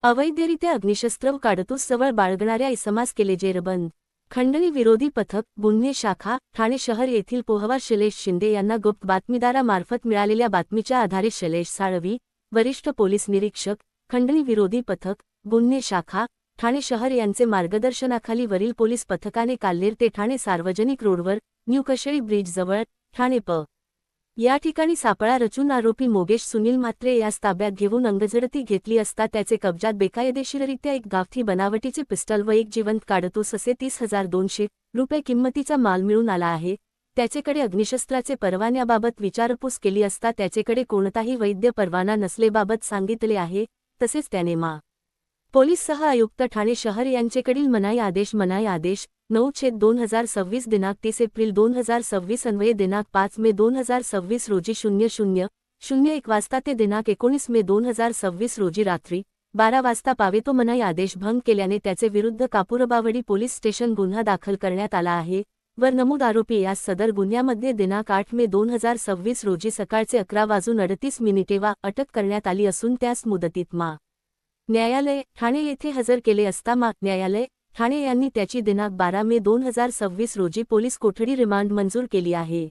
अवैधरित्या अग्निशस्त्र व काडतूस जवळ बाळगणाऱ्या इसमास केले जेरबंद। खंडणी विरोधी पथक गुन्हे शाखा ठाणे शहर येथील पोहवा शैलेश शिंदे यांना गुप्त बातमीदारामार्फत मिळालेल्या बातमीच्या आधारे शैलेश साळवी वरिष्ठ पोलीस निरीक्षक खंडणी विरोधी पथक गुन्हे शाखा ठाणे शहर यांचे मार्गदर्शनाखाली वरील पोलीस पथकाने काल्हेर ते ठाणे सार्वजनिक रोडवर न्यू कशेळी ब्रिज जवळ ठाणे प या ठिकाणी सापळा रचून आरोपी मोगेश सुनील म्हात्रे यास ताब्यात घेऊन अंगझडती घेतली असता त्याचे कब्जात बेकायदेशीररित्या एक गावठी बनावटीचे पिस्टल व एक जिवंत काडतूस असे 30,200 रुपये किंमतीचा माल मिळून आला आहे। त्याचेकडे अग्निशस्त्राचे परवान्याबाबत विचारपूस केली असता त्याचेकडे कोणताही वैध परवाना नसलेबाबत सांगितले आहे। तसेच त्याने मा पोलीस सह आयुक्त ठाणे शहर यांचेकडील मनाई आदेश 9/2026 दिनांक 30 एप्रिल 2026 अन्वये दिनांक 5 मे 2026 रोजी 00:01 वाजता ते दिनांक 19 मे 2026 रोजी रात्री 12 वाजता पावेतो मनाई आदेश भंग केल्याने त्याचे विरुद्ध कापूरबावडी पोलीस स्टेशन गुन्हा दाखल करण्यात आला आहे। वर नमूद आरोपी यास सदर गुन्ह्यामध्ये दिनांक 8 मे 2026 रोजी सकाळचे 11:38 वा अटक करण्यात आली असून त्यास मुदतीत मा न्यायालय ठाणे येथे हजर केले असता मा न्यायालय ठाणे यांनी त्याची दिनांक 12 मे 2026 रोजी पोलीस कोठडी रिमांड मंजूर केली आहे।